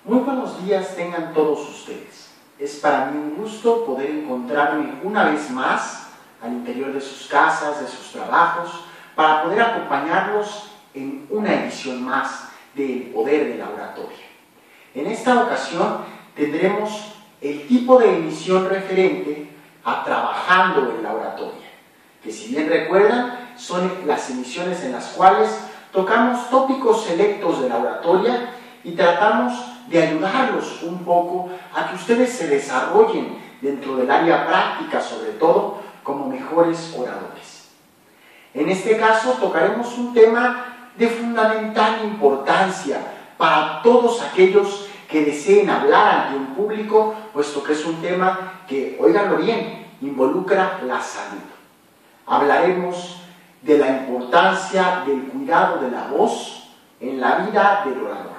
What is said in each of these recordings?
Muy buenos días tengan todos ustedes. Es para mí un gusto poder encontrarme una vez más al interior de sus casas, de sus trabajos, para poder acompañarlos en una edición más del Poder de la Oratoria. En esta ocasión tendremos el tipo de emisión referente a Trabajando en la Oratoria, que si bien recuerdan, son las emisiones en las cuales tocamos tópicos selectos de la oratoria y tratamos de ayudarlos un poco a que ustedes se desarrollen dentro del área práctica, sobre todo, como mejores oradores. En este caso tocaremos un tema de fundamental importancia para todos aquellos que deseen hablar ante un público, puesto que es un tema que, óiganlo bien, involucra la salud. Hablaremos de la importancia del cuidado de la voz en la vida del orador.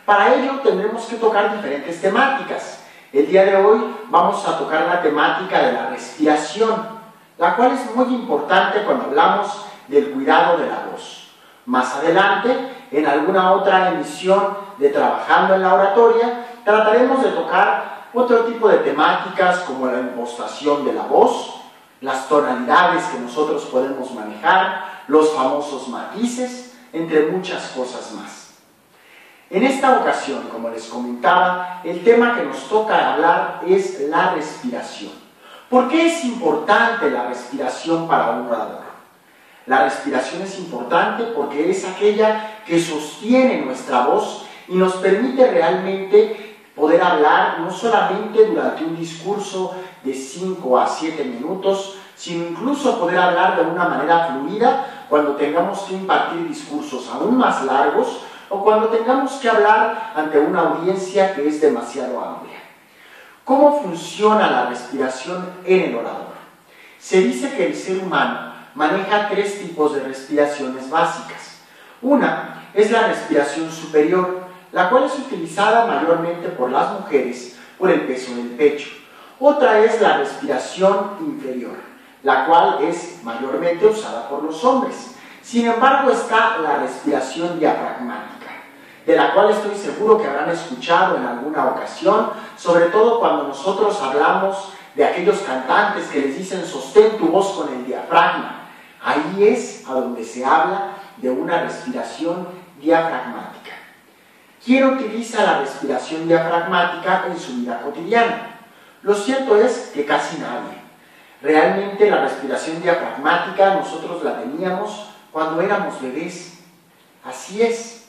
Para ello tendremos que tocar diferentes temáticas. El día de hoy vamos a tocar la temática de la respiración, la cual es muy importante cuando hablamos del cuidado de la voz. Más adelante, en alguna otra emisión de Trabajando en la Oratoria, trataremos de tocar otro tipo de temáticas como la impostación de la voz, las tonalidades que nosotros podemos manejar, los famosos matices, entre muchas cosas más. En esta ocasión, como les comentaba, el tema que nos toca hablar es la respiración. ¿Por qué es importante la respiración para un orador? La respiración es importante porque es aquella que sostiene nuestra voz y nos permite realmente poder hablar no solamente durante un discurso de 5 a 7 minutos, sino incluso poder hablar de una manera fluida cuando tengamos que impartir discursos aún más largos o cuando tengamos que hablar ante una audiencia que es demasiado amplia. ¿Cómo funciona la respiración en el orador? Se dice que el ser humano maneja 3 tipos de respiraciones básicas. Una es la respiración superior, la cual es utilizada mayormente por las mujeres por el peso del pecho. Otra es la respiración inferior, la cual es mayormente usada por los hombres. Sin embargo, está la respiración diafragmática, de la cual estoy seguro que habrán escuchado en alguna ocasión, sobre todo cuando nosotros hablamos de aquellos cantantes que les dicen sostén tu voz con el diafragma. Ahí es a donde se habla de una respiración diafragmática. ¿Quién utiliza la respiración diafragmática en su vida cotidiana? Lo cierto es que casi nadie. Realmente la respiración diafragmática nosotros la teníamos cuando éramos bebés. Así es.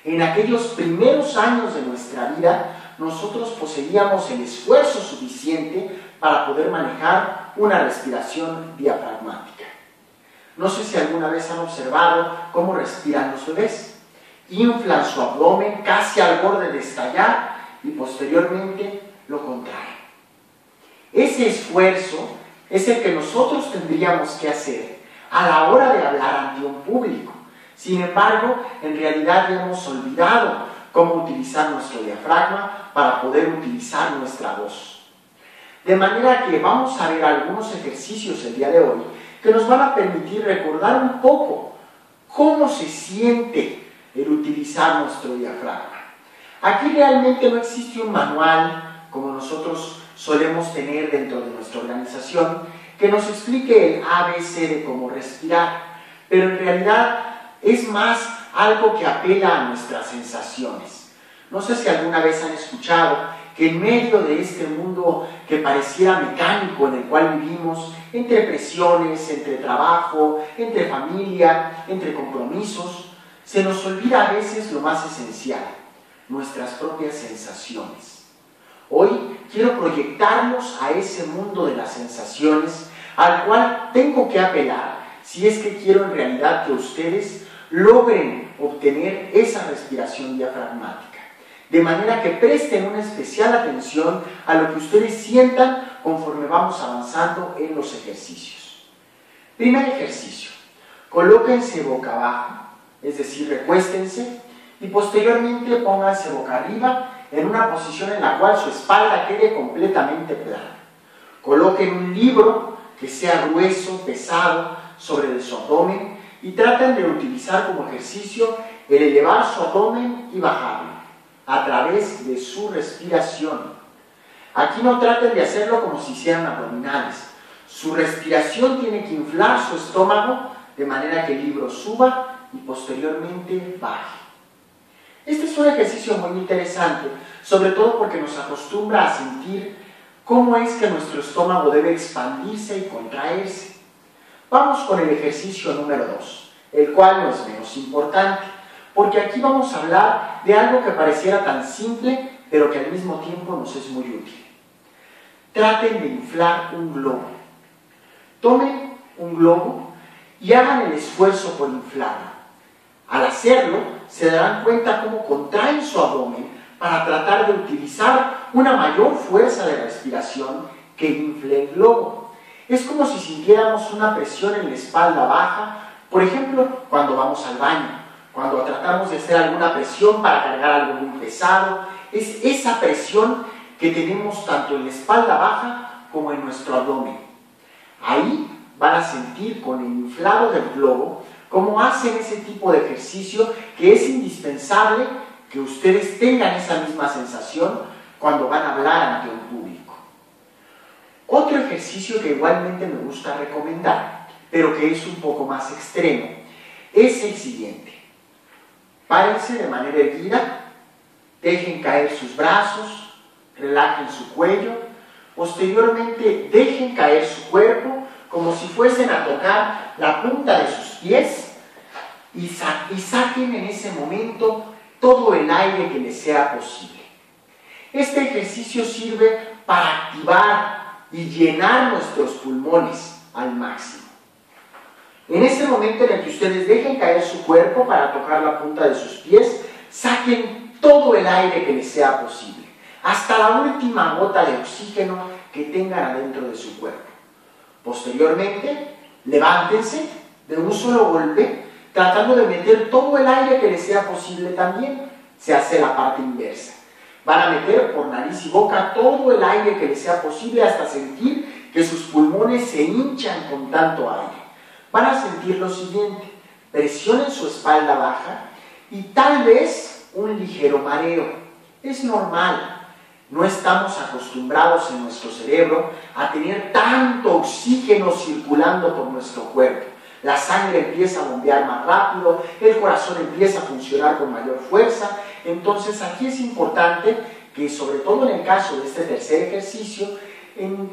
En aquellos primeros años de nuestra vida, nosotros poseíamos el esfuerzo suficiente para poder manejar una respiración diafragmática. No sé si alguna vez han observado cómo respiran los bebés. Inflan su abdomen casi al borde de estallar y posteriormente lo contraen. Ese esfuerzo es el que nosotros tendríamos que hacer a la hora de hablar ante un público. Sin embargo, en realidad ya hemos olvidado cómo utilizar nuestro diafragma para poder utilizar nuestra voz. De manera que vamos a ver algunos ejercicios el día de hoy que nos van a permitir recordar un poco cómo se siente el utilizar nuestro diafragma. Aquí realmente no existe un manual como nosotros solemos tener dentro de nuestra organización que nos explique el ABC de cómo respirar, pero en realidad es más algo que apela a nuestras sensaciones. No sé si alguna vez han escuchado que en medio de este mundo que pareciera mecánico en el cual vivimos, entre presiones, entre trabajo, entre familia, entre compromisos, se nos olvida a veces lo más esencial, nuestras propias sensaciones. Hoy quiero proyectarnos a ese mundo de las sensaciones al cual tengo que apelar si es que quiero en realidad que ustedes logren obtener esa respiración diafragmática. De manera que presten una especial atención a lo que ustedes sientan conforme vamos avanzando en los ejercicios. Primer ejercicio. Colóquense boca abajo, es decir, recuéstense y posteriormente pónganse boca arriba en una posición en la cual su espalda quede completamente plana. Coloquen un libro que sea grueso, pesado, sobre su abdomen y traten de utilizar como ejercicio el elevar su abdomen y bajarlo. a través de su respiración. Aquí no traten de hacerlo como si hicieran abdominales. Su respiración tiene que inflar su estómago de manera que el libro suba y posteriormente baje. Este es un ejercicio muy interesante, sobre todo porque nos acostumbra a sentir cómo es que nuestro estómago debe expandirse y contraerse. Vamos con el ejercicio número 2, el cual no es menos importante, porque aquí vamos a hablar de algo que pareciera tan simple, pero que al mismo tiempo nos es muy útil. Traten de inflar un globo. Tomen un globo y hagan el esfuerzo por inflarlo. Al hacerlo, se darán cuenta cómo contraen su abdomen para tratar de utilizar una mayor fuerza de respiración que infle el globo. Es como si sintiéramos una presión en la espalda baja, por ejemplo, cuando vamos al baño, cuando tratamos de hacer alguna presión para cargar algo muy pesado. Es esa presión que tenemos tanto en la espalda baja como en nuestro abdomen. Ahí van a sentir con el inflado del globo cómo hacen ese tipo de ejercicio que es indispensable que ustedes tengan esa misma sensación cuando van a hablar ante un público. Otro ejercicio que igualmente me gusta recomendar, pero que es un poco más extremo, es el siguiente. Párense de manera erguida, dejen caer sus brazos, relajen su cuello, posteriormente dejen caer su cuerpo como si fuesen a tocar la punta de sus pies y saquen en ese momento todo el aire que les sea posible. Este ejercicio sirve para activar y llenar nuestros pulmones al máximo. En ese momento en el que ustedes dejen caer su cuerpo para tocar la punta de sus pies, saquen todo el aire que les sea posible, hasta la última gota de oxígeno que tengan adentro de su cuerpo. Posteriormente, levántense de un solo golpe, tratando de meter todo el aire que les sea posible también. Se hace la parte inversa. Van a meter por nariz y boca todo el aire que les sea posible hasta sentir que sus pulmones se hinchan con tanto aire. Van a sentir lo siguiente: presión en su espalda baja y tal vez un ligero mareo. Es normal. No estamos acostumbrados en nuestro cerebro a tener tanto oxígeno circulando por nuestro cuerpo. La sangre empieza a bombear más rápido, el corazón empieza a funcionar con mayor fuerza. Entonces aquí es importante que, sobre todo en el caso de este tercer ejercicio, en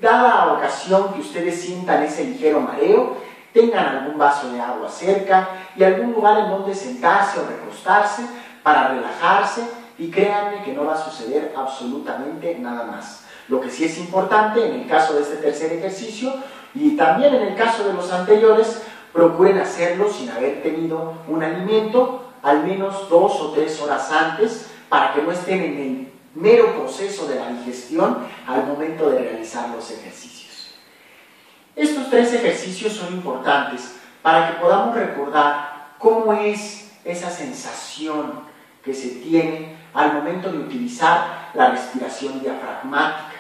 dada ocasión que ustedes sientan ese ligero mareo, tengan algún vaso de agua cerca y algún lugar en donde sentarse o recostarse para relajarse. Y créanme que no va a suceder absolutamente nada más. Lo que sí es importante en el caso de este tercer ejercicio y también en el caso de los anteriores, procuren hacerlo sin haber tenido un alimento al menos 2 o 3 horas antes para que no estén en el mero proceso de la digestión al momento de realizar los ejercicios. Estos 3 ejercicios son importantes para que podamos recordar cómo es esa sensación que se tiene al momento de utilizar la respiración diafragmática.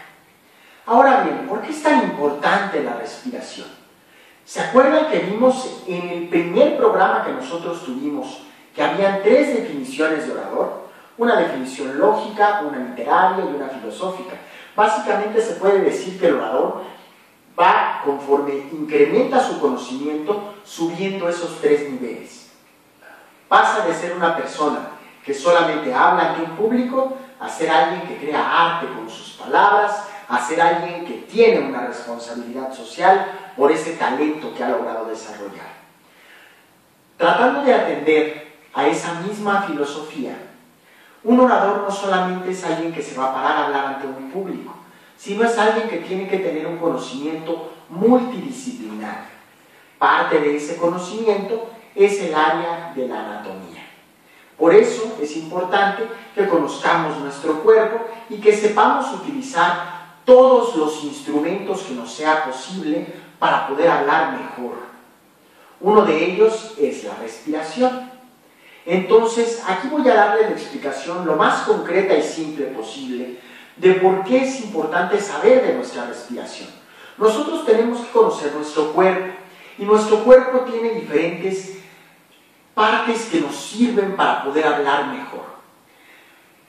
Ahora bien, ¿por qué es tan importante la respiración? ¿Se acuerdan que vimos en el primer programa que nosotros tuvimos que habían 3 definiciones de orador? Una definición lógica, una literaria y una filosófica. Básicamente se puede decir que el orador va, conforme incrementa su conocimiento, subiendo esos 3 niveles. Pasa de ser una persona que solamente habla ante un público, a ser alguien que crea arte con sus palabras, a ser alguien que tiene una responsabilidad social por ese talento que ha logrado desarrollar. Tratando de atender a esa misma filosofía, un orador no solamente es alguien que se va a parar a hablar ante un público, sino es alguien que tiene que tener un conocimiento multidisciplinario. Parte de ese conocimiento es el área de la anatomía. Por eso es importante que conozcamos nuestro cuerpo y que sepamos utilizar todos los instrumentos que nos sea posible para poder hablar mejor. Uno de ellos es la respiración. Entonces, aquí voy a darle la explicación lo más concreta y simple posible de por qué es importante saber de nuestra respiración. Nosotros tenemos que conocer nuestro cuerpo y nuestro cuerpo tiene diferentes partes que nos sirven para poder hablar mejor.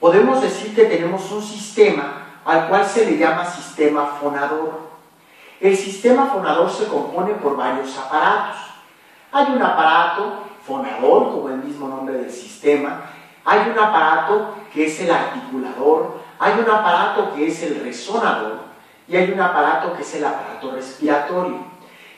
Podemos decir que tenemos un sistema al cual se le llama sistema fonador. El sistema fonador se compone por varios aparatos. Hay un aparato fonador, como el mismo nombre del sistema, hay un aparato que es el articulador, hay un aparato que es el resonador y hay un aparato que es el aparato respiratorio.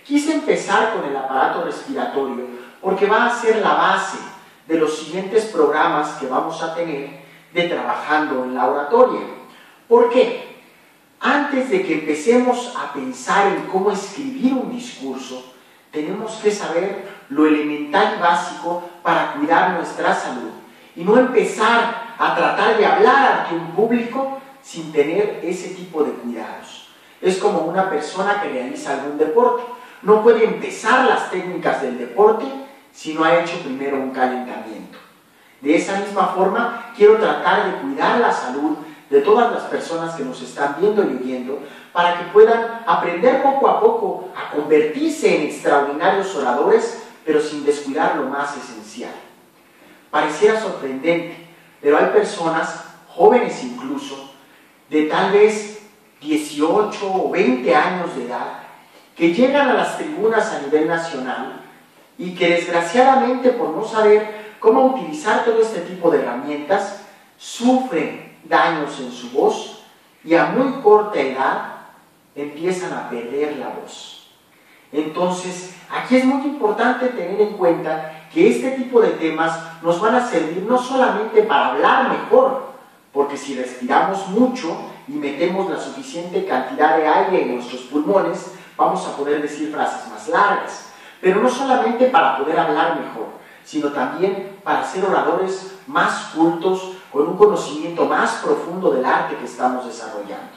Quise empezar con el aparato respiratorio porque va a ser la base de los siguientes programas que vamos a tener de Trabajando en la Oratoria. ¿Por qué? Antes de que empecemos a pensar en cómo escribir un discurso, tenemos que saber lo elemental y básico para cuidar nuestra salud y no empezar a tratar de hablar ante un público sin tener ese tipo de cuidados. Es como una persona que realiza algún deporte. No puede empezar las técnicas del deporte si no ha hecho primero un calentamiento. De esa misma forma, quiero tratar de cuidar la salud de todas las personas que nos están viendo y oyendo para que puedan aprender poco a poco a convertirse en extraordinarios oradores, pero sin descuidar lo más esencial. Pareciera sorprendente, pero hay personas, jóvenes incluso, de tal vez 18 o 20 años de edad, que llegan a las tribunas a nivel nacional y que desgraciadamente por no saber cómo utilizar todo este tipo de herramientas, sufren daños en su voz y a muy corta edad empiezan a perder la voz. Entonces, aquí es muy importante tener en cuenta que este tipo de temas nos van a servir no solamente para hablar mejor, porque si respiramos mucho y metemos la suficiente cantidad de aire en nuestros pulmones, vamos a poder decir frases más largas, pero no solamente para poder hablar mejor, sino también para ser oradores más cultos, con un conocimiento más profundo del arte que estamos desarrollando.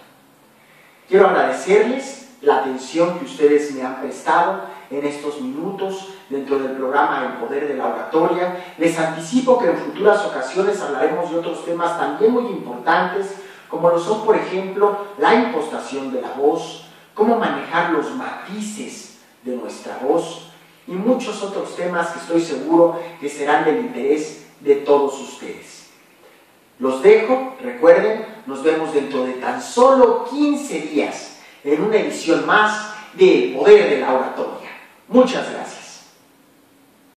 Quiero agradecerles la atención que ustedes me han prestado en estos minutos dentro del programa El Poder de la Oratoria. Les anticipo que en futuras ocasiones hablaremos de otros temas también muy importantes, como lo son, por ejemplo, la impostación de la voz, cómo manejar los matices de nuestra voz y muchos otros temas que estoy seguro que serán del interés de todos ustedes. Los dejo, recuerden, nos vemos dentro de tan solo 15 días en una edición más de El Poder de la Oratoria. Muchas gracias.